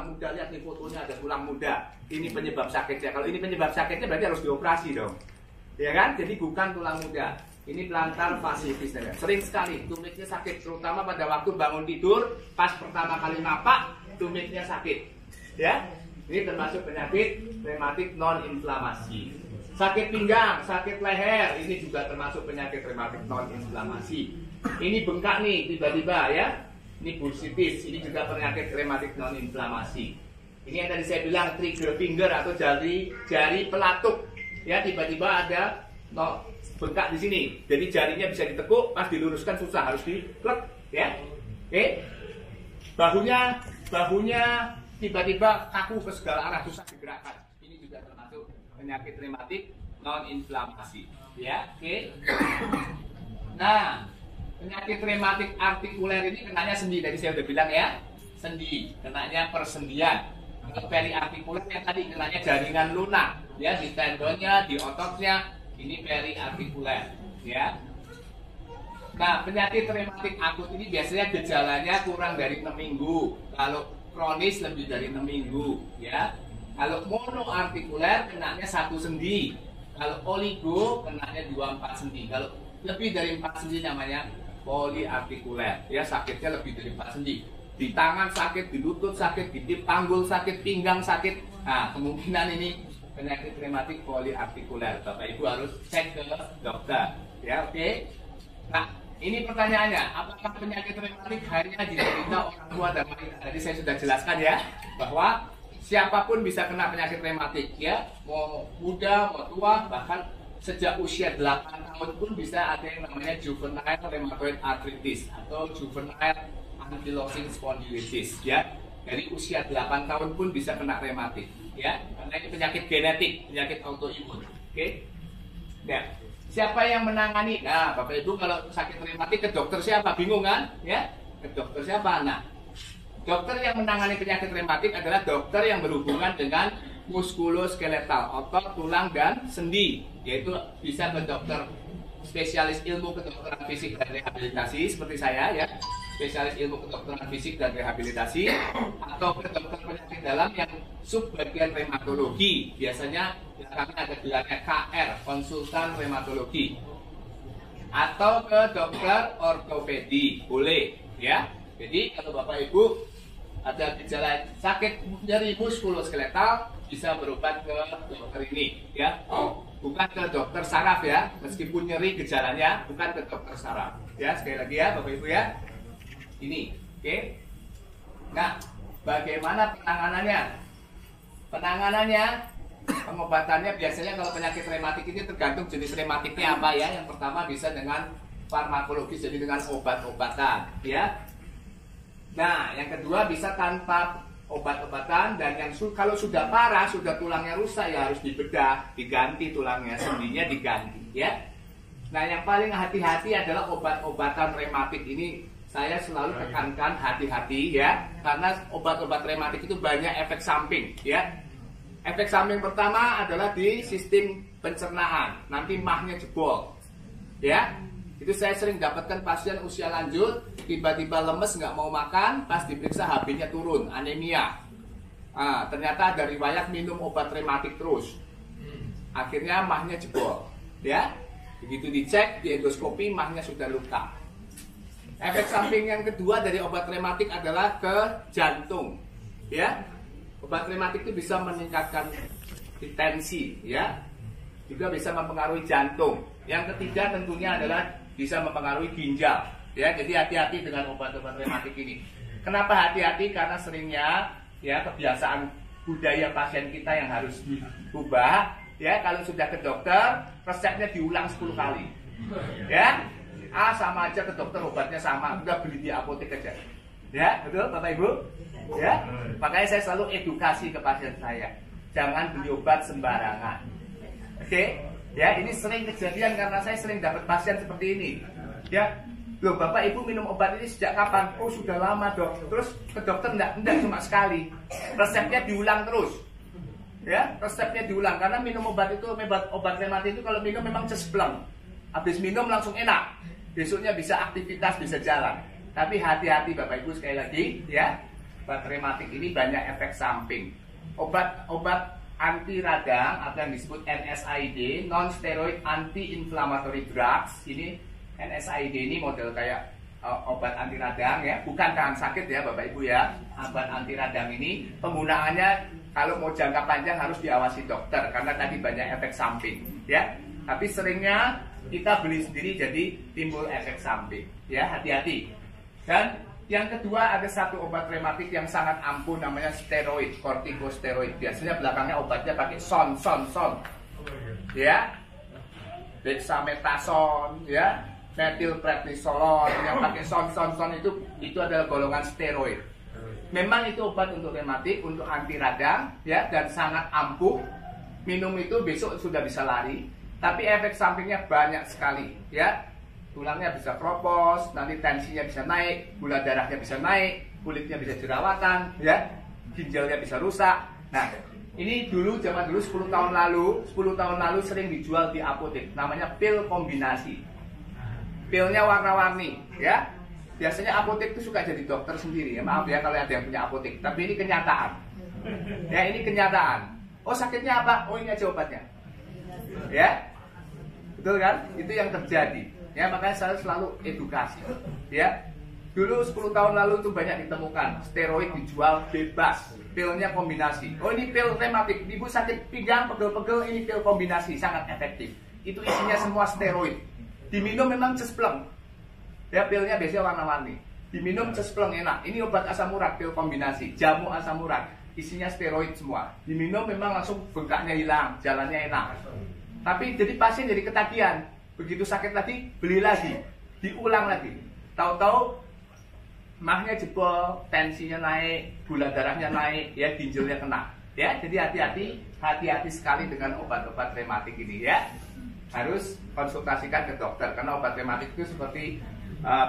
tulang muda. Lihat nih fotonya, ada tulang muda. Ini penyebab sakitnya. Kalau ini penyebab sakitnya berarti harus dioperasi dong. Ya kan? Jadi bukan tulang muda. Ini plantar fasciitis. Sering sekali tumitnya sakit, terutama pada waktu bangun tidur, pas pertama kali napak, tumitnya sakit. Ya, ini termasuk penyakit rematik non-inflamasi. Sakit pinggang, sakit leher, ini juga termasuk penyakit rematik non-inflamasi. Ini bengkak nih, tiba-tiba ya. Ini bursitis, ini juga penyakit rematik non-inflamasi. Ini yang tadi saya bilang trigger finger atau jari pelatuk. Ya, tiba-tiba ada bengkak di sini, jadi jarinya bisa ditekuk, pas diluruskan susah, harus diplek, ya. Oke, bahunya tiba-tiba kaku ke segala arah, susah digerakkan. Ini juga termasuk penyakit rematik non-inflamasi, ya. Oke. Nah, penyakit rematik artikuler ini kenanya sendi, tadi saya udah bilang ya, sendi, kenanya persendian. Kalau periartikuler yang tadi kenanya jaringan lunak, ya, di tendonnya, di ototnya. Ini periartikuler, ya. Nah, penyakit rematik akut ini biasanya gejalanya kurang dari 6 minggu. Kalau kronis lebih dari 6 minggu, ya. Kalau monoartikuler kenanya 1 sendi. Kalau oligo kenanya 2-4 sendi. Kalau lebih dari 4 sendi namanya poliartikuler, ya, sakitnya lebih dari 4 sendi. Di tangan sakit, di lutut sakit, di panggul sakit, pinggang sakit. Nah, kemungkinan ini penyakit rematik poliartikuler. Bapak Ibu harus cek ke dokter, ya. Oke. Nah, ini pertanyaannya, apakah penyakit rematik hanya diderita orang tua dan wanita? Tadi saya sudah jelaskan ya, bahwa siapapun bisa kena penyakit rematik, ya, mau muda, mau tua, bahkan sejak usia 8 tahun pun bisa ada yang namanya juvenile rheumatoid arthritis atau juvenile ankylosing spondylitis, ya. Dari usia 8 tahun pun bisa kena rematik, ya, karena ini penyakit genetik, penyakit autoimun. Oke. Ya. Siapa yang menangani? Nah, Bapak Ibu kalau sakit rematik ke dokter siapa? Bingung kan? Ya. Ke dokter siapa? Nah, dokter yang menangani penyakit rematik adalah dokter yang berhubungan dengan muskuloskeletal, otot, tulang, dan sendi. Yaitu bisa ke dokter spesialis ilmu kedokteran fisik dan rehabilitasi seperti saya, ya, spesialis ilmu kedokteran fisik dan rehabilitasi, atau ke dokter penyakit dalam yang subbagian reumatologi. Biasanya kami ada gelarnya KR, konsultan reumatologi, atau ke dokter ortopedi, boleh, ya. Jadi kalau Bapak Ibu ada gejala sakit nyeri muskuloskeletal, bisa berobat ke dokter ini, ya. Bukan ke dokter saraf, ya, meskipun nyeri gejalanya, bukan ke dokter saraf, ya. Sekali lagi ya Bapak Ibu, ya. Ini, oke. Nah, bagaimana penanganannya? Penanganannya, pengobatannya biasanya kalau penyakit rematik ini tergantung jenis rematiknya apa, ya. Yang pertama bisa dengan farmakologis, jadi dengan obat-obatan, ya. Nah, yang kedua bisa tanpa obat-obatan, dan yang kalau sudah parah, sudah tulangnya rusak, ya harus dibedah, diganti tulangnya, sendinya diganti, ya. Nah, yang paling hati-hati adalah obat-obatan rematik ini. Saya selalu tekankan hati-hati, ya, karena obat-obat rematik itu banyak efek samping, ya. Efek samping pertama adalah di sistem pencernaan, nanti mahnya jebol, ya. Itu saya sering dapatkan pasien usia lanjut, tiba-tiba lemes, nggak mau makan, pas diperiksa HB-nya turun, anemia. Nah, ternyata ada riwayat minum obat rematik terus, akhirnya mahnya jebol, ya. Begitu dicek di endoskopi, mahnya sudah luka. Efek samping yang kedua dari obat rematik adalah ke jantung, ya. Obat rematik itu bisa meningkatkan tensi, ya, juga bisa mempengaruhi jantung. Yang ketiga tentunya adalah bisa mempengaruhi ginjal, ya. Jadi hati-hati dengan obat-obat rematik ini. Kenapa hati-hati? Karena seringnya, ya, kebiasaan budaya pasien kita yang harus diubah, ya. Kalau sudah ke dokter, resepnya diulang 10 kali, ya. Sama aja ke dokter, obatnya sama, udah beli di apotek aja, ya. Betul Bapak Ibu, ya. Makanya saya selalu edukasi ke pasien saya, jangan beli obat sembarangan. Oke, ya, ini sering kejadian karena saya sering dapat pasien seperti ini, ya. Loh, Bapak Ibu minum obat ini sejak kapan? Oh, sudah lama, Dok. Terus ke dokter enggak cuma sekali, resepnya diulang terus, ya. Resepnya diulang karena minum obat itu, obat rematik itu kalau minum memang cespleng, habis minum langsung enak, besoknya bisa aktivitas, bisa jalan. Tapi hati-hati Bapak Ibu, sekali lagi, ya. obat rematik ini banyak efek samping. Obat anti radang atau yang disebut NSAID, non steroid anti inflammatory drugs. Ini NSAID ini model kayak obat anti radang ya, bukan tahan sakit ya Bapak Ibu ya. Obat anti radang ini penggunaannya kalau mau jangka panjang harus diawasi dokter karena tadi banyak efek samping ya. Tapi seringnya kita beli sendiri jadi timbul efek samping ya, hati-hati. Dan yang kedua ada satu obat rematik yang sangat ampuh namanya steroid, kortikosteroid. Biasanya belakangnya obatnya pakai son ya, dexamethasone ya, methylprednisolone. Yang pakai son itu adalah golongan steroid. Memang itu obat untuk rematik, untuk anti radang ya, dan sangat ampuh. Minum itu besok sudah bisa lari, tapi efek sampingnya banyak sekali ya. Tulangnya bisa kropos, nanti tensinya bisa naik, gula darahnya bisa naik, kulitnya bisa jerawatan, ya, ginjalnya bisa rusak. Nah, ini zaman dulu 10 tahun lalu sering dijual di apotek, namanya pil kombinasi. Pilnya warna-warni, ya. Biasanya apotek itu suka jadi dokter sendiri, ya. Maaf ya kalau ada yang punya apotek, tapi ini kenyataan. Ya, ini kenyataan. Oh, sakitnya apa? Oh, ini aja obatnya. Ya. Betul kan? Itu yang terjadi. Ya, makanya saya selalu edukasi. Ya, dulu 10 tahun lalu itu banyak ditemukan steroid dijual bebas, pilnya kombinasi. Oh, ini pil rematik, ibu sakit pinggang, pegel-pegel, ini pil kombinasi, sangat efektif. Itu isinya semua steroid. Diminum memang cespleng. Ya, pilnya biasanya warna-warni. Diminum cespleng enak. Ini obat asam urat, pil kombinasi, jamu asam urat, isinya steroid semua. Diminum memang langsung bengkaknya hilang, jalannya enak. Tapi jadi pasien jadi ketagihan. Begitu sakit lagi, beli lagi, diulang lagi. Tahu-tahu mahnya jebol, tensinya naik, gula darahnya naik, ya, ginjalnya kena. Ya, jadi hati-hati sekali dengan obat-obat rematik ini ya. Harus konsultasikan ke dokter karena obat rematik itu seperti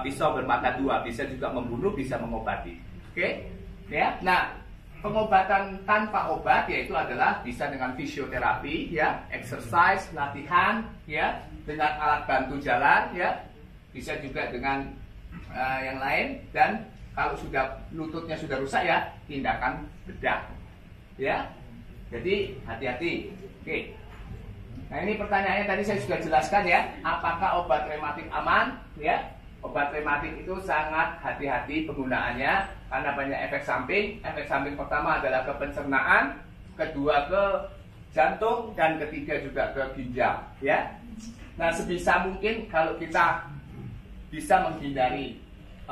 pisau bermata dua, bisa juga membunuh, bisa mengobati. Oke? Ya. Nah, pengobatan tanpa obat yaitu adalah bisa dengan fisioterapi ya, exercise, latihan ya, dengan alat bantu jalan ya, bisa juga dengan yang lain, dan kalau sudah lututnya sudah rusak ya, tindakan bedah ya. Jadi hati-hati. Oke. Nah, ini pertanyaannya tadi saya sudah jelaskan ya, apakah obat rematik aman ya? Obat rematik itu sangat hati-hati penggunaannya karena banyak efek samping. Efek samping pertama adalah ke pencernaan, kedua ke jantung, dan ketiga juga ke ginjal ya. Nah, sebisa mungkin kalau kita bisa menghindari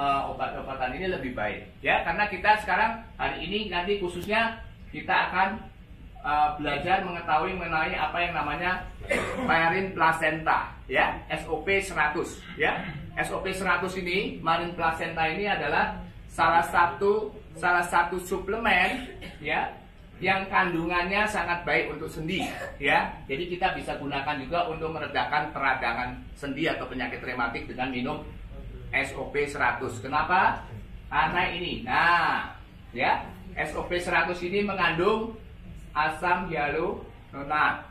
obat-obatan ini lebih baik ya, karena kita sekarang hari ini nanti khususnya kita akan belajar mengetahui mengenai apa yang namanya marine placenta ya, SOP 100 ya. SOP 100 ini, marine placenta ini adalah salah satu suplemen ya yang kandungannya sangat baik untuk sendi ya. Jadi kita bisa gunakan juga untuk meredakan peradangan sendi atau penyakit rematik dengan minum SOP 100. Kenapa? Karena ini. Nah, ya, SOP 100 ini mengandung asam hyaluronat.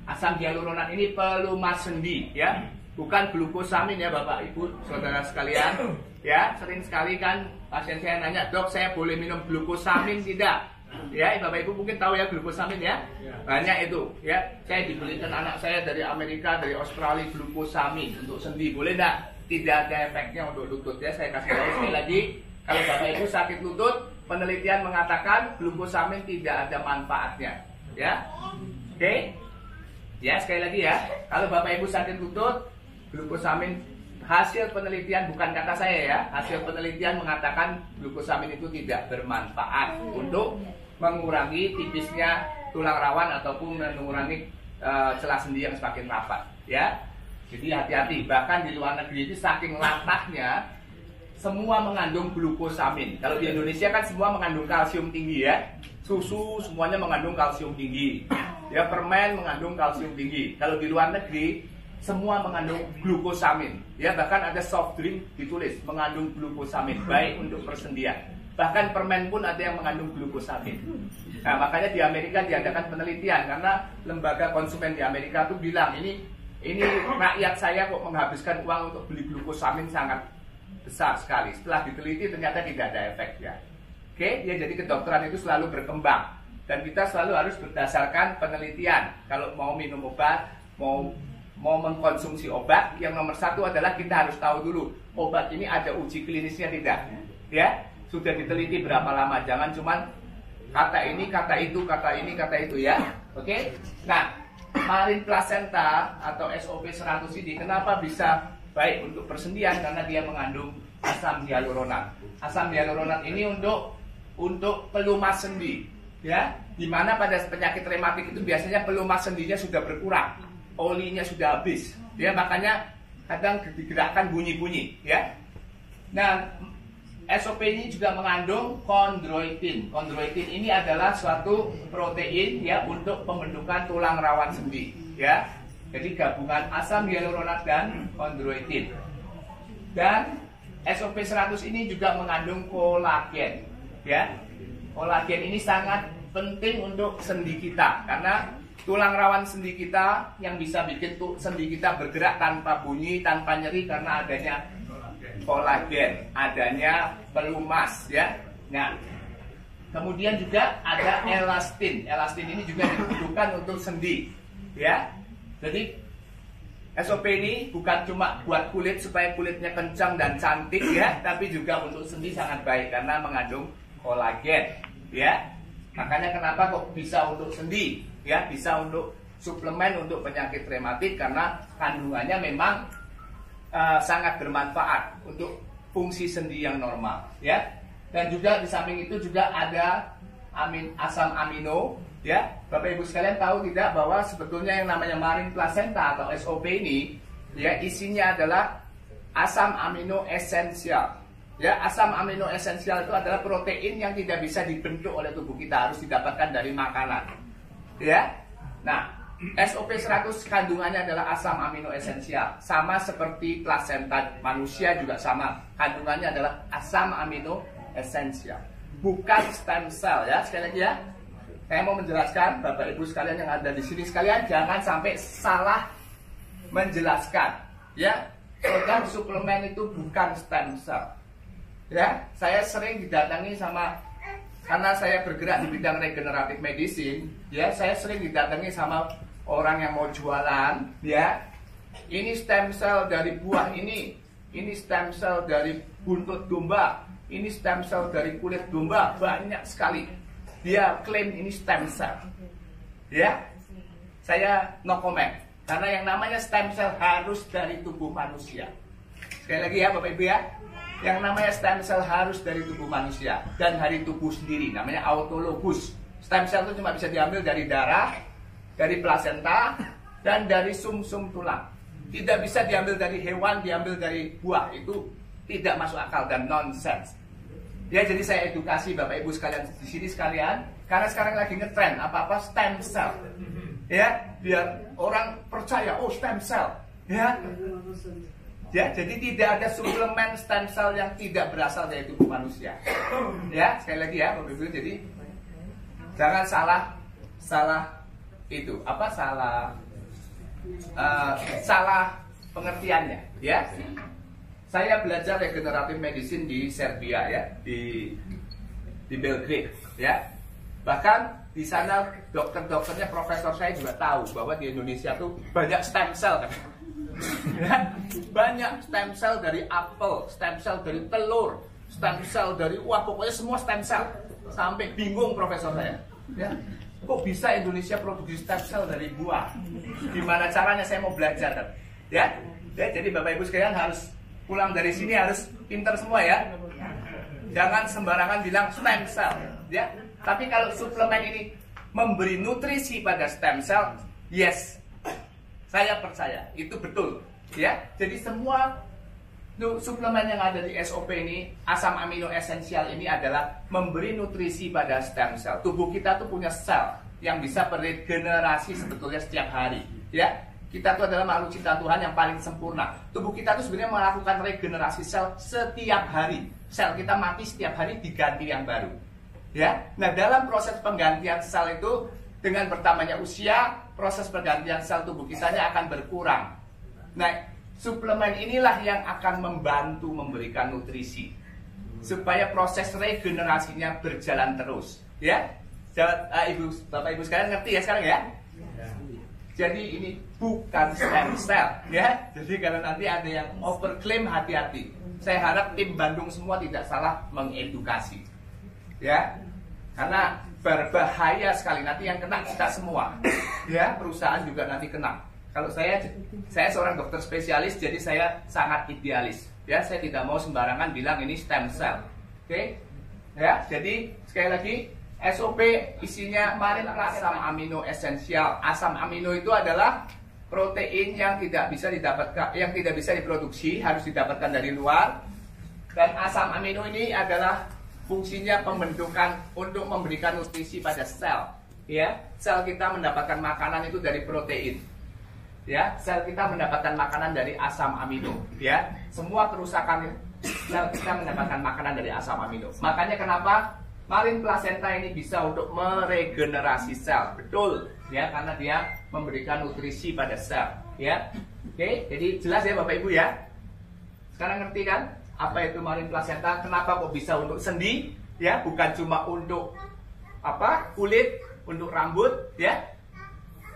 Asam hyaluronat ini pelumas sendi ya. Bukan glukosamin ya Bapak Ibu Saudara sekalian. Ya, sering sekali kan pasien saya nanya, "Dok, saya boleh minum glukosamin tidak?" Ya, Bapak Ibu mungkin tahu ya glukosamin ya. Banyak itu ya. Saya dibelikan anak saya dari Amerika, dari Australia, glukosamin untuk sendi. Boleh enggak? Tidak ada efeknya untuk lutut ya. Saya kasih tahu sekali lagi, kalau Bapak Ibu sakit lutut, penelitian mengatakan glukosamin tidak ada manfaatnya. Ya. Oke. Ya, sekali lagi ya. Kalau Bapak Ibu sakit lutut, glukosamin, hasil penelitian, bukan kata saya ya, hasil penelitian mengatakan glukosamin itu tidak bermanfaat untuk mengurangi tipisnya tulang rawan ataupun mengurangi celah sendi yang semakin rapat ya. Jadi hati-hati, bahkan di luar negeri itu saking latahnya semua mengandung glukosamin. Kalau di Indonesia kan semua mengandung kalsium tinggi ya, susu semuanya mengandung kalsium tinggi ya, permen mengandung kalsium tinggi. Kalau di luar negeri semua mengandung glukosamin ya, bahkan ada soft drink ditulis mengandung glukosamin, baik untuk persendian. Bahkan permen pun ada yang mengandung glukosamin. Nah, makanya di Amerika diadakan penelitian karena lembaga konsumen di Amerika tuh bilang ini rakyat saya kok menghabiskan uang untuk beli glukosamin sangat besar sekali. Setelah diteliti ternyata tidak ada efeknya. Oke, ya jadi kedokteran itu selalu berkembang dan kita selalu harus berdasarkan penelitian. Kalau mau minum obat, mau mengkonsumsi obat, yang nomor satu adalah kita harus tahu dulu obat ini ada uji klinisnya tidak, ya sudah diteliti berapa lama. Jangan cuman kata ini, kata itu, kata ini, kata itu ya. Oke. Nah, Marin Placenta atau SOP 100 ini kenapa bisa baik untuk persendian? Karena dia mengandung asam hyaluronat. Asam hyaluronat ini untuk pelumas sendi, ya. Dimana pada penyakit rematik itu biasanya pelumas sendinya sudah berkurang, olinya sudah habis, ya. Makanya kadang digerakkan bunyi-bunyi, ya. Nah, SOP ini juga mengandung kondroitin. Kondroitin ini adalah suatu protein ya untuk pembentukan tulang rawan sendi, ya. Jadi gabungan asam hyaluronat dan kondroitin. Dan SOP 100 ini juga mengandung kolagen, ya. Kolagen ini sangat penting untuk sendi kita karena tulang rawan sendi kita yang bisa bikin sendi kita bergerak tanpa bunyi, tanpa nyeri karena adanya kolagen, adanya pelumas, ya. Nah, kemudian juga ada elastin. Elastin ini juga dibutuhkan untuk sendi, ya. Jadi SOP ini bukan cuma buat kulit supaya kulitnya kencang dan cantik, ya, tapi juga untuk sendi sangat baik karena mengandung kolagen, ya. Makanya kenapa kok bisa untuk sendi, ya, bisa untuk suplemen untuk penyakit rematik karena kandungannya memang sangat bermanfaat untuk fungsi sendi yang normal, ya. Dan juga di samping itu juga ada asam amino, ya. Bapak Ibu sekalian tahu tidak bahwa sebetulnya yang namanya Marin Placenta atau SOP ini, ya, isinya adalah asam amino esensial. Ya, asam amino esensial itu adalah protein yang tidak bisa dibentuk oleh tubuh kita, harus didapatkan dari makanan, ya. Nah, SOP 100 kandungannya adalah asam amino esensial. Sama seperti plasenta manusia juga sama. Kandungannya adalah asam amino esensial. Bukan stem cell, ya. Sekali lagi ya. Saya mau menjelaskan, Bapak Ibu sekalian yang ada di sini sekalian, jangan sampai salah menjelaskan, ya. Program suplemen itu bukan stem cell. Ya, saya sering didatangi karena saya bergerak di bidang regeneratif medicine, ya, saya sering didatangi sama orang yang mau jualan, ya. Ini stem cell dari buah ini stem cell dari buntut domba, ini stem cell dari kulit domba, banyak sekali. Dia klaim ini stem cell, ya. Saya no comment, karena yang namanya stem cell harus dari tubuh manusia. Sekali lagi ya Bapak Ibu ya, yang namanya stem cell harus dari tubuh manusia dan dari tubuh sendiri, namanya autologus. Stem cell itu cuma bisa diambil dari darah, dari plasenta, dan dari sumsum tulang. Tidak bisa diambil dari hewan, diambil dari buah. Itu tidak masuk akal dan nonsense. Ya, jadi saya edukasi Bapak Ibu sekalian di sini sekalian, karena sekarang lagi ngetren apa-apa stem cell. Ya, biar orang percaya, oh stem cell. Ya. Ya, jadi tidak ada suplemen stem cell yang tidak berasal dari tubuh manusia. Ya, sekali lagi ya Bapak Ibu, jadi jangan salah itu apa salah pengertiannya, ya. Saya belajar regeneratif medicine di Serbia, ya, di Belgrade, ya. Bahkan di sana dokter-dokternya, profesor saya juga tahu bahwa di Indonesia tuh banyak stem cell, kan. Ya, banyak stem cell dari apel, stem cell dari telur, stem cell dari pokoknya semua stem cell. Sampai bingung profesor saya, ya. Kok bisa Indonesia produksi stem cell dari buah? Gimana caranya, saya mau belajar, kan? Ya, jadi Bapak Ibu sekalian harus pulang dari sini harus pinter semua, ya. Jangan sembarangan bilang stem cell, ya. Tapi kalau suplemen ini memberi nutrisi pada stem cell, yes, saya percaya itu betul, ya. Jadi semua suplemen yang ada di SOP ini, asam amino esensial ini adalah memberi nutrisi pada stem cell. Tubuh kita tuh punya sel yang bisa beregenerasi sebetulnya setiap hari, ya. Kita tuh adalah makhluk ciptaan Tuhan yang paling sempurna. Tubuh kita tuh sebenarnya melakukan regenerasi sel setiap hari. Sel kita mati setiap hari, diganti yang baru, ya. Nah, dalam proses penggantian sel itu, dengan bertambahnya usia, proses pergantian sel tubuh kitanya akan berkurang. Nah, suplemen inilah yang akan membantu memberikan nutrisi. supaya proses regenerasinya berjalan terus. Ya, Bapak Ibu sekalian ngerti ya sekarang ya? Jadi ini bukan stem cell, ya. Jadi kalau nanti ada yang overclaim, hati-hati. Saya harap tim Bandung semua tidak salah mengedukasi, ya. Karena berbahaya sekali, nanti yang kena kita semua, ya. Perusahaan juga nanti kena. Kalau saya seorang dokter spesialis, jadi saya sangat idealis, ya. Saya tidak mau sembarangan bilang ini stem cell, oke? Ya. Jadi sekali lagi. SOP isinya marin asam amino esensial. Asam amino itu adalah protein yang tidak bisa didapatkan, yang tidak bisa diproduksi, harus didapatkan dari luar. Dan asam amino ini adalah fungsinya pembentukan untuk memberikan nutrisi pada sel. Ya, sel kita mendapatkan makanan itu dari protein. Ya, sel kita mendapatkan makanan dari asam amino. Ya, semua kerusakan sel kita mendapatkan makanan dari asam amino. Makanya kenapa marin plasenta ini bisa untuk meregenerasi sel, betul, ya, karena dia memberikan nutrisi pada sel, ya. Oke, jadi jelas ya Bapak Ibu ya. Sekarang ngerti kan apa itu marin plasenta? Kenapa kok bisa untuk sendi, ya, bukan cuma untuk apa kulit, untuk rambut, ya.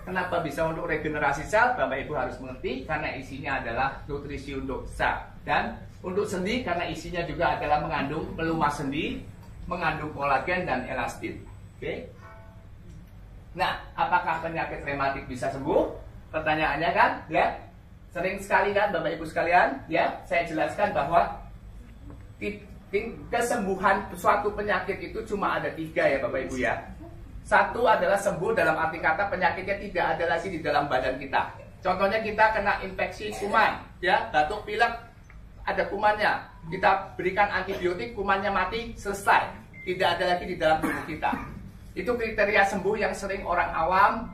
Kenapa bisa untuk regenerasi sel? Bapak Ibu harus mengerti karena isinya adalah nutrisi untuk sel, dan untuk sendi karena isinya juga adalah mengandung pelumas sendi, mengandung kolagen dan elastin. Oke. Nah, apakah penyakit rematik bisa sembuh? Pertanyaannya kan, ya. Sering sekali kan Bapak Ibu sekalian, ya, saya jelaskan bahwa kesembuhan suatu penyakit itu cuma ada 3 ya Bapak Ibu ya. Satu adalah sembuh dalam arti kata penyakitnya tidak ada lagi di dalam badan kita. Contohnya kita kena infeksi kuman, ya, batuk pilek, ada kumannya, kita berikan antibiotik, kumannya mati, selesai, tidak ada lagi di dalam tubuh kita. Itu kriteria sembuh yang sering orang awam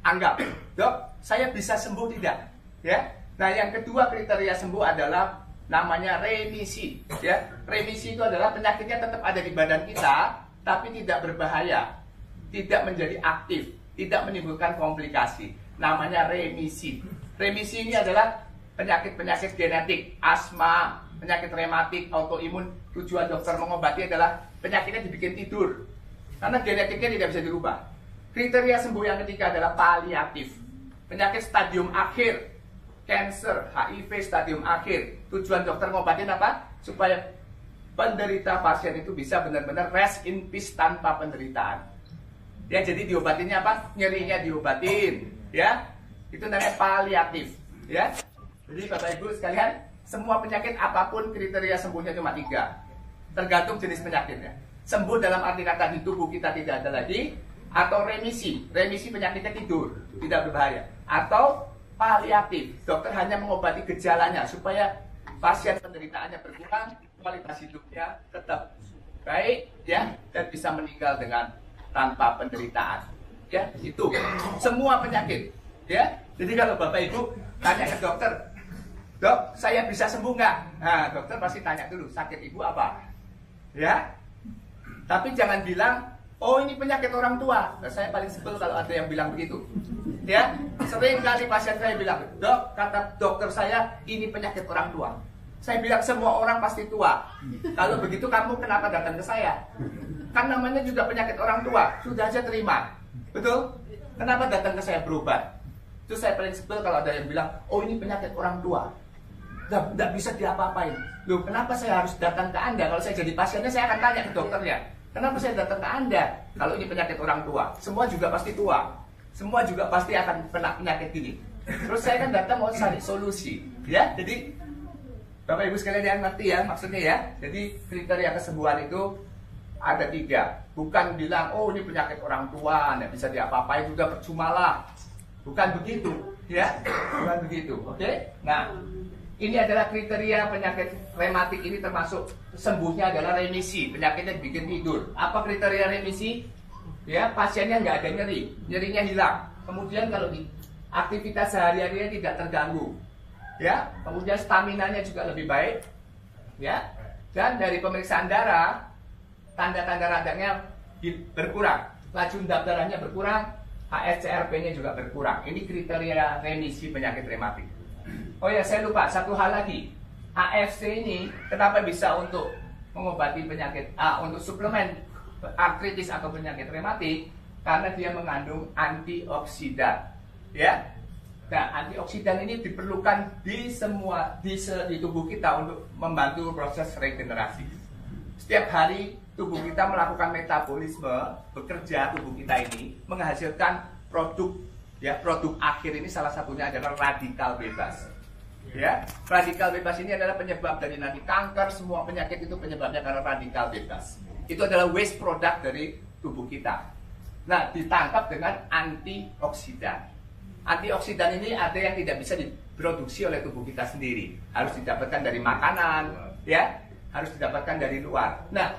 anggap. Dok, saya bisa sembuh tidak? Ya. Nah, yang kedua kriteria sembuh adalah namanya remisi. Ya, remisi itu adalah penyakitnya tetap ada di badan kita, tapi tidak berbahaya, tidak menjadi aktif, tidak menimbulkan komplikasi. Namanya remisi. Remisi ini adalah penyakit-penyakit genetik, asma, penyakit rematik, autoimun. Tujuan dokter mengobati adalah penyakitnya dibikin tidur, karena genetiknya tidak bisa dirubah. Kriteria sembuh yang ketiga adalah paliatif, penyakit stadium akhir, cancer, HIV stadium akhir. Tujuan dokter ngobatin apa? Supaya penderita pasien itu bisa benar-benar rest in peace tanpa penderitaan. Ya, jadi diobatinnya apa? Nyerinya diobatin, ya. Itu namanya paliatif, ya. Jadi Bapak Ibu sekalian, semua penyakit apapun kriteria sembuhnya cuma 3. Tergantung jenis penyakitnya. Sembuh dalam arti kata di tubuh kita tidak ada lagi, atau remisi. Remisi penyakitnya tidur, tidak berbahaya. Atau paliatif, dokter hanya mengobati gejalanya supaya pasien penderitaannya berkurang, kualitas hidupnya tetap baik, ya, dan bisa meninggal dengan tanpa penderitaan. Ya, itu semua penyakit, ya. Jadi kalau Bapak Ibu tanya ke dokter, Dok, saya bisa sembuh nggak? Nah, dokter pasti tanya dulu, sakit ibu apa? Ya. Tapi jangan bilang, oh ini penyakit orang tua. Nah, saya paling sebel kalau ada yang bilang begitu. Ya, sering kali pasien saya bilang, Dok, kata dokter saya, ini penyakit orang tua. Saya bilang semua orang pasti tua. Kalau begitu kamu kenapa datang ke saya? Kan namanya juga penyakit orang tua. Sudah aja terima. Betul? Kenapa datang ke saya berobat? Itu saya paling sebel kalau ada yang bilang, oh ini penyakit orang tua. Tidak bisa diapa-apain. Loh, kenapa saya harus datang ke Anda? Kalau saya jadi pasiennya, saya akan tanya ke dokternya, kenapa saya datang ke Anda? Kalau ini penyakit orang tua, semua juga pasti tua. Semua juga pasti akan kena penyakit ini. Terus saya kan datang mau cari solusi, ya. Jadi Bapak Ibu sekalian yang ngerti ya maksudnya ya. Jadi kriteria kesembuhan itu ada 3. Bukan bilang, oh ini penyakit orang tua, tidak bisa diapa-apain, sudah percumalah. Bukan begitu, ya. Bukan begitu, oke? Nah, ini adalah kriteria penyakit rematik ini, termasuk sembuhnya adalah remisi, penyakitnya bikin tidur. Apa kriteria remisi? Ya, pasiennya nggak ada nyeri, nyerinya hilang. Kemudian kalau aktivitas sehari-harinya tidak terganggu, ya. Kemudian staminanya juga lebih baik, ya. Dan dari pemeriksaan darah, tanda-tanda radangnya berkurang, laju darahnya berkurang, HSCRP-nya juga berkurang. Ini kriteria remisi penyakit rematik. Oh ya, saya lupa satu hal lagi. AFC ini kenapa bisa untuk mengobati penyakit untuk suplemen artritis atau penyakit rematik karena dia mengandung antioksidan, ya. Nah, antioksidan ini diperlukan di tubuh kita untuk membantu proses regenerasi. Setiap hari tubuh kita melakukan metabolisme, bekerja tubuh kita ini menghasilkan produk, ya. Produk akhir ini salah satunya adalah radikal bebas. Ya, radikal bebas ini adalah penyebab dari nanti kanker, semua penyakit itu penyebabnya karena radikal bebas. Itu adalah waste product dari tubuh kita. Nah, ditangkap dengan antioksidan. Antioksidan ini ada yang tidak bisa diproduksi oleh tubuh kita sendiri, harus didapatkan dari makanan, ya, harus didapatkan dari luar. Nah,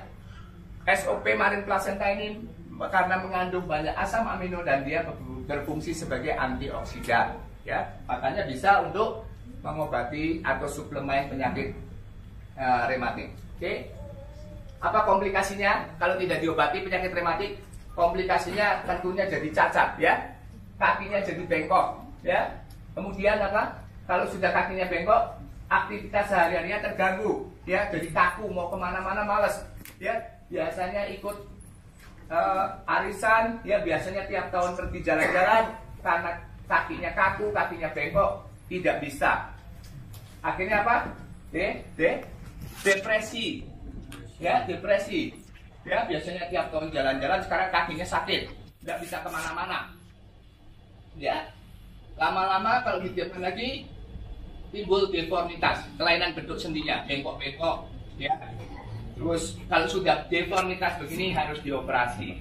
SOP Marine Placenta ini karena mengandung banyak asam amino dan dia berfungsi sebagai antioksidan, ya, makanya bisa untuk mengobati atau suplemen penyakit rematik. Oke, apa komplikasinya kalau tidak diobati penyakit rematik? Komplikasinya tentunya jadi cacat, ya. Kakinya jadi bengkok, ya. Kemudian apa? Kalau sudah kakinya bengkok, aktivitas sehari-harinya terganggu, ya. Jadi kaku, mau kemana-mana males, ya. Biasanya ikut arisan, ya. Biasanya tiap tahun pergi jalan-jalan karena kakinya kaku, kakinya bengkok, tidak bisa. Akhirnya apa? Depresi, ya. Depresi, ya. Biasanya tiap tahun jalan-jalan, sekarang kakinya sakit, nggak bisa kemana-mana. Ya, lama-lama kalau didiamkan lagi timbul deformitas, kelainan bentuk sendinya, bengkok-bengkok, ya. Terus kalau sudah deformitas begini harus dioperasi,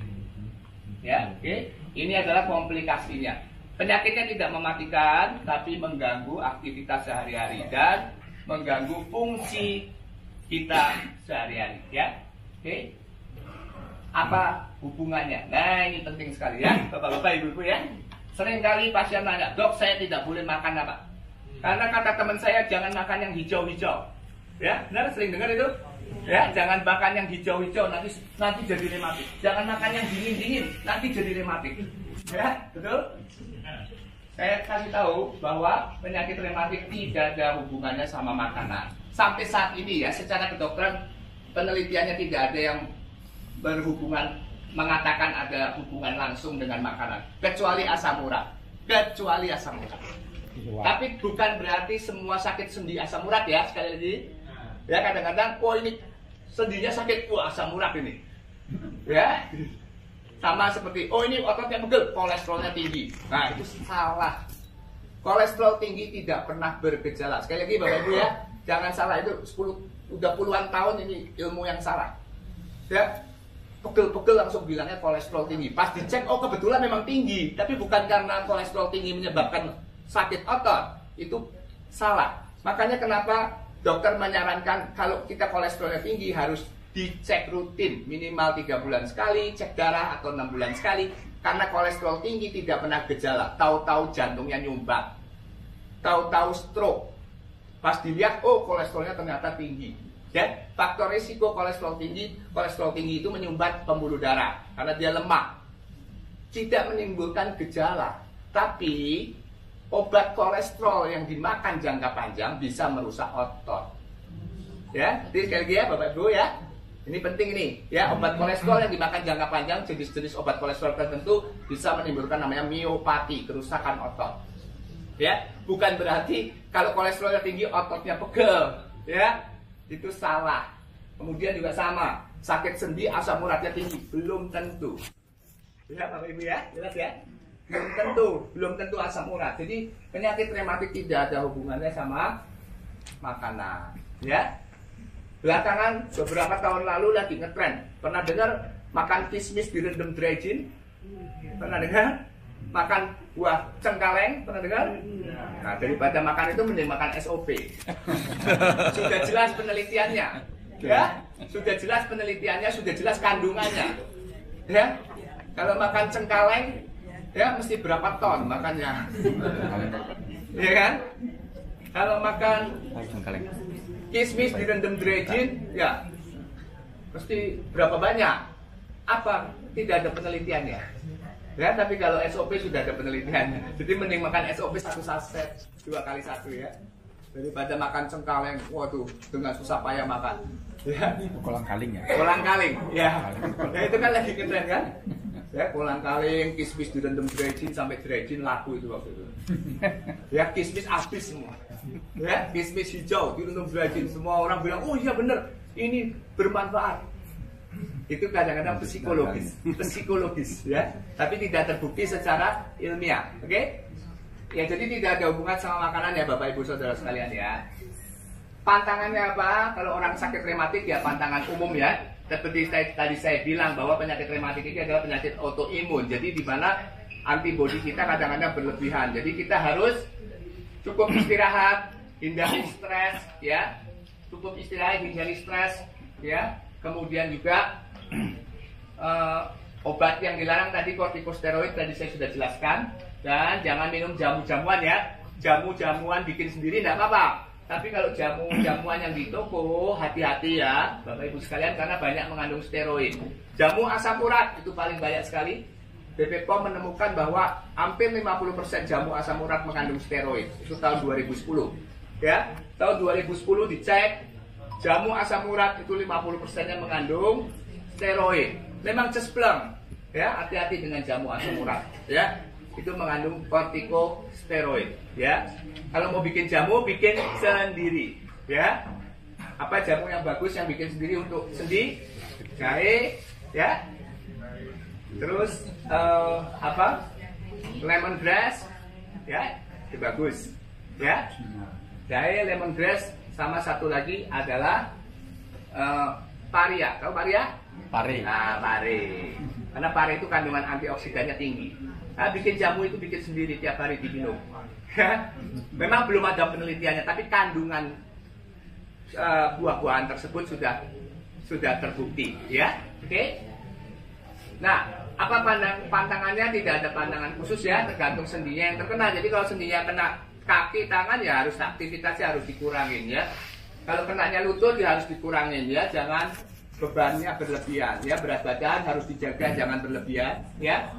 ya. Oke, ini adalah komplikasinya. Penyakitnya tidak mematikan, tapi mengganggu aktivitas sehari-hari dan mengganggu fungsi kita sehari-hari, ya. Oke, apa hubungannya? Nah, ini penting sekali, ya, bapak-bapak, ibu-ibu, ya. Sering kali pasien nanya, dok, saya tidak boleh makan apa? Karena kata teman saya, jangan makan yang hijau-hijau. Ya, benar, sering dengar itu? Ya, jangan makan yang hijau-hijau, nanti jadi rematik. Jangan makan yang dingin-dingin, nanti jadi rematik. Ya, betul? Saya kasih tahu bahwa penyakit rematik tidak ada hubungannya sama makanan. Sampai saat ini, ya, secara kedokteran penelitiannya tidak ada yang berhubungan, mengatakan ada hubungan langsung dengan makanan, kecuali asam urat, Tapi bukan berarti semua sakit sendi asam urat, ya. Sekali lagi, ya, kadang-kadang, oh ini sendinya sakit, asam urat ini, ya. Sama seperti, oh ini ototnya pegel, kolesterolnya tinggi. Nah, itu salah. Kolesterol tinggi tidak pernah bergejala. Sekali lagi, bapak ibu, ya, jangan salah, itu udah puluhan tahun ini ilmu yang salah, ya. Pegel-pegel langsung bilangnya kolesterol tinggi. Pas dicek, oh kebetulan memang tinggi, tapi bukan karena kolesterol tinggi menyebabkan sakit otot. Itu salah. Makanya kenapa dokter menyarankan kalau kita kolesterolnya tinggi harus dicek rutin, minimal 3 bulan sekali, cek darah atau 6 bulan sekali. Karena kolesterol tinggi tidak pernah gejala. Tahu-tahu jantungnya nyumbat, tahu-tahu stroke. Pas dilihat, oh kolesterolnya ternyata tinggi. Ya, faktor risiko kolesterol tinggi itu menyumbat pembuluh darah karena dia lemak, tidak menimbulkan gejala. Tapi obat kolesterol yang dimakan jangka panjang bisa merusak otot. Ya, jadi sekali lagi, ya, bapak ibu, ya, ini penting ini, ya, obat kolesterol yang dimakan jangka panjang, jenis-jenis obat kolesterol tertentu bisa menimbulkan namanya miopati, kerusakan otot. Ya, bukan berarti kalau kolesterolnya tinggi ototnya pegel, ya. Itu salah. Kemudian juga sama, sakit sendi asam uratnya tinggi, belum tentu. Ya, bapak ibu, ya, jelas, ya. Belum tentu asam urat. Jadi penyakit rematik tidak ada hubungannya sama makanan, ya. Belakangan beberapa tahun lalu lagi ngetren. Pernah dengar makan kismis direndam dry gin? Pernah dengar? Makan buah cengkaleng, pernah dengar? Nah, daripada makan itu mending makan SOP. Sudah jelas penelitiannya, ya. Sudah jelas penelitiannya, sudah jelas kandungannya, ya. Kalau makan cengkaleng, ya, mesti berapa ton makannya, ya kan? Kalau makan kismis direndam dry gin, ya, mesti berapa banyak? Apa? Tidak ada penelitiannya. Ya, tapi kalau SOP sudah ada penelitiannya. Jadi mending makan SOP 1 saset 2 kali 1, ya. daripada makan cengkaleng, waduh, dengan susah payah makan. Ya, Kolang-kaling ya. kolang-kaling, ya. Ya itu kan lagi keren kan? Ya, kolang-kaling, kismis direndam dredgin sampai dredgin laku itu waktu itu. Ya, kismis habis semua. Ya, kismis hijau direndam dredgin, semua orang bilang, oh iya bener, ini bermanfaat. Itu kadang-kadang psikologis ya, tapi tidak terbukti secara ilmiah. Oke? Ya, jadi tidak ada hubungan sama makanan ya Bapak Ibu Saudara sekalian ya. Pantangannya apa? Kalau orang sakit rematik ya pantangan umum ya. Seperti tadi saya bilang bahwa penyakit rematik ini adalah penyakit autoimun. Jadi di mana antibodi kita kadang-kadang berlebihan. Jadi kita harus cukup istirahat, hindari stres ya. Cukup istirahat, hindari stres ya. Kemudian juga obat yang dilarang tadi kortikosteroid tadi saya sudah jelaskan. Dan jangan minum jamu-jamuan ya. Jamu-jamuan bikin sendiri tidak apa-apa. Tapi kalau jamu-jamuan yang di toko, hati-hati ya Bapak Ibu sekalian, karena banyak mengandung steroid. Jamu asam urat itu paling banyak sekali. BP POM menemukan bahwa hampir 50% jamu asam urat mengandung steroid. Itu tahun 2010 ya. Tahun 2010 dicek, jamu asam urat itu 50%-nya mengandung steroid. Memang cespleng ya, hati-hati dengan jamu asam urat ya. Itu mengandung kortikosteroid ya. Kalau mau bikin jamu, bikin sendiri ya. Apa jamu yang bagus yang bikin sendiri untuk sendi, jahe ya. Terus lemongrass ya, itu bagus ya. Jahe, lemongrass, sama satu lagi adalah paria. Tahu paria? Pare. Nah, pare. Karena pare itu kandungan antioksidannya tinggi. Nah, bikin jamu itu bikin sendiri tiap hari diminum. Memang belum ada penelitiannya, tapi kandungan buah-buahan tersebut sudah terbukti, ya. Oke. Nah, apa pantangannya? Tidak ada pantangan khusus ya, tergantung sendinya yang terkena. Jadi kalau sendinya kena kaki, tangan ya harus aktivitasnya harus dikurangin ya. Kalau kenanya lutut ya harus dikurangin ya, jangan bebannya berlebihan ya, berat badan harus dijaga jangan berlebihan ya.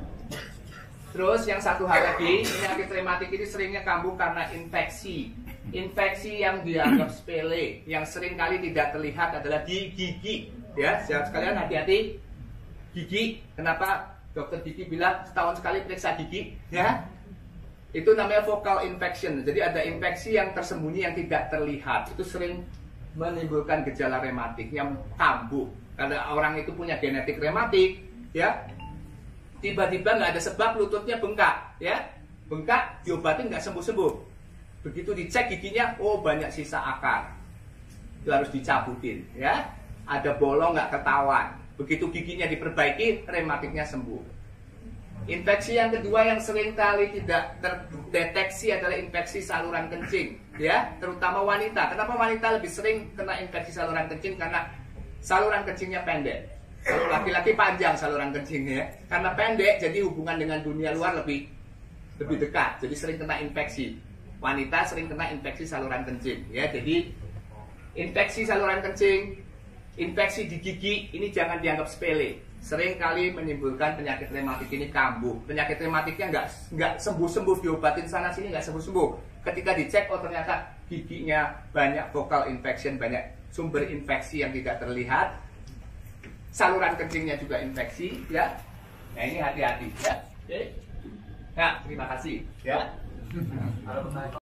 Terus yang satu hal lagi, penyakit rematik ini seringnya kambuh karena infeksi. Infeksi yang dianggap sepele, yang sering kali tidak terlihat adalah di gigi. Ya, sahabat sekalian hati-hati. Gigi, kenapa dokter gigi bilang setahun sekali periksa gigi? Ya, itu namanya focal infection. Jadi ada infeksi yang tersembunyi yang tidak terlihat. Itu sering menimbulkan gejala rematik yang kambuh. Karena orang itu punya genetik rematik, ya. Tiba-tiba nggak ada sebab lututnya bengkak, ya, bengkak diobatin nggak sembuh-sembuh. Begitu dicek giginya, oh banyak sisa akar, itu harus dicabutin, ya. Ada bolong nggak ketahuan. Begitu giginya diperbaiki, rematiknya sembuh. Infeksi yang kedua yang sering kali tidak terdeteksi adalah infeksi saluran kencing, ya, terutama wanita. Kenapa wanita lebih sering kena infeksi saluran kencing? Karena saluran kencingnya pendek. Kalau laki-laki panjang saluran kencingnya, karena pendek jadi hubungan dengan dunia luar lebih dekat, jadi sering kena infeksi. Wanita sering kena infeksi saluran kencing, ya. Jadi infeksi saluran kencing, infeksi di gigi ini jangan dianggap sepele. Sering kali menimbulkan penyakit rematik ini kambuh. Penyakit rematiknya nggak sembuh-sembuh, diobatin sana sini nggak sembuh-sembuh. Ketika dicek, oh ternyata giginya banyak focal infection, banyak sumber infeksi yang tidak terlihat. Saluran kencingnya juga infeksi, ya. Nah ini hati-hati, ya. Oke. Nah terima kasih, ya.